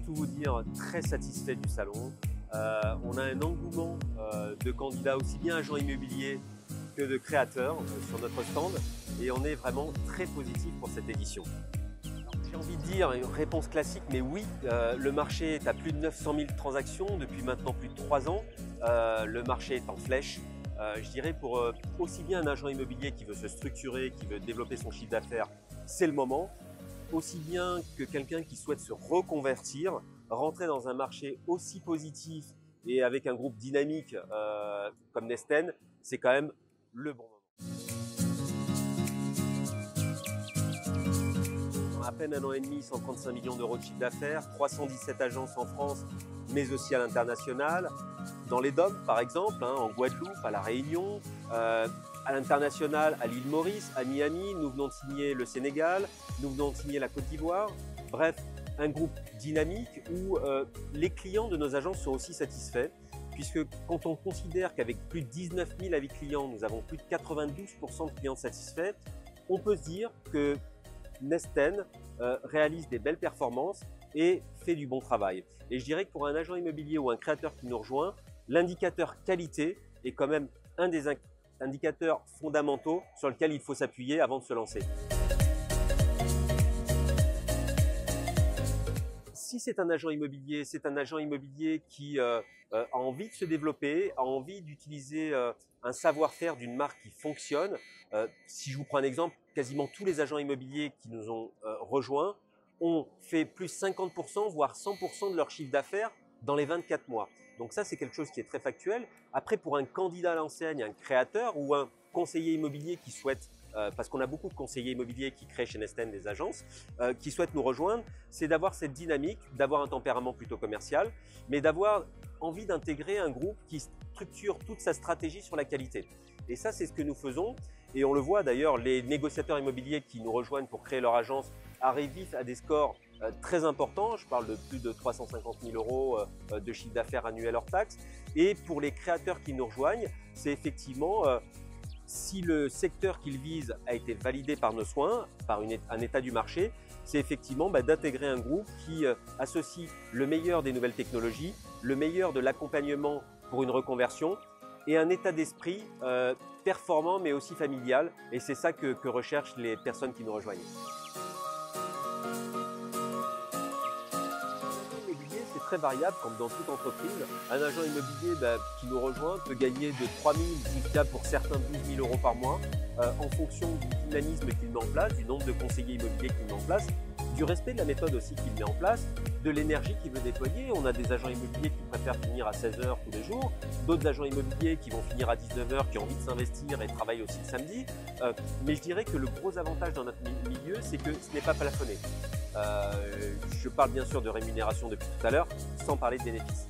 tout vous dire, très satisfait du salon. On a un engouement de candidats, aussi bien agents immobiliers que de créateurs sur notre stand, et on est vraiment très positif pour cette édition. J'ai envie de dire une réponse classique, mais oui, le marché est à plus de 900 000 transactions depuis maintenant plus de 3 ans. Le marché est en flèche. Je dirais pour aussi bien un agent immobilier qui veut se structurer, qui veut développer son chiffre d'affaires, c'est le moment. Aussi bien que quelqu'un qui souhaite se reconvertir, rentrer dans un marché aussi positif et avec un groupe dynamique comme Nesten, c'est quand même le bon moment. En à peine un an et demi, 135 millions d'euros de chiffre d'affaires, 317 agences en France, mais aussi à l'international. Dans les DOM, par exemple, en Guadeloupe, à La Réunion, à l'international, à l'île Maurice, à Miami, nous venons de signer le Sénégal, nous venons de signer la Côte d'Ivoire. Bref, un groupe dynamique où les clients de nos agences sont aussi satisfaits, puisque quand on considère qu'avec plus de 19 000 avis clients, nous avons plus de 92% de clients satisfaits, on peut se dire que Nesten réalise des belles performances et fait du bon travail. Et je dirais que pour un agent immobilier ou un créateur qui nous rejoint, l'indicateur qualité est quand même un des indicateurs fondamentaux sur lequel il faut s'appuyer avant de se lancer. Si c'est un agent immobilier, c'est un agent immobilier qui a envie de se développer, a envie d'utiliser un savoir-faire d'une marque qui fonctionne. Si je vous prends un exemple, quasiment tous les agents immobiliers qui nous ont rejoints ont fait plus 50%, voire 100% de leur chiffre d'affaires dans les 24 mois. Donc ça, c'est quelque chose qui est très factuel. Après, pour un candidat à l'enseigne, un créateur ou un conseiller immobilier qui souhaite, parce qu'on a beaucoup de conseillers immobiliers qui créent chez Nesten des agences, qui souhaitent nous rejoindre, c'est d'avoir cette dynamique, d'avoir un tempérament plutôt commercial, mais d'avoir envie d'intégrer un groupe qui structure toute sa stratégie sur la qualité. Et ça, c'est ce que nous faisons. Et on le voit d'ailleurs, les négociateurs immobiliers qui nous rejoignent pour créer leur agence arrivent vite à des scores très importants. Je parle de plus de 350 000 euros de chiffre d'affaires annuel hors taxe. Et pour les créateurs qui nous rejoignent, c'est effectivement, si le secteur qu'ils visent a été validé par nos soins, par un état du marché, c'est effectivement d'intégrer un groupe qui associe le meilleur des nouvelles technologies, le meilleur de l'accompagnement pour une reconversion et un état d'esprit performant mais aussi familial. Et c'est ça que recherchent les personnes qui nous rejoignent. L'immobilier, c'est très variable comme dans toute entreprise. Un agent immobilier qui nous rejoint peut gagner de 3 000 jusqu'à pour certains 12 000 euros par mois en fonction du dynamisme qu'il met en place, du nombre de conseillers immobiliers qu'il met en place, du respect de la méthode aussi qu'il met en place, de l'énergie qu'il veut déployer. On a des agents immobiliers qui préfèrent finir à 16 h tous les jours, d'autres agents immobiliers qui vont finir à 19 h, qui ont envie de s'investir et travaillent aussi le samedi. Mais je dirais que le gros avantage dans notre milieu, c'est que ce n'est pas plafonné. Je parle bien sûr de rémunération depuis tout à l'heure, sans parler de bénéfices.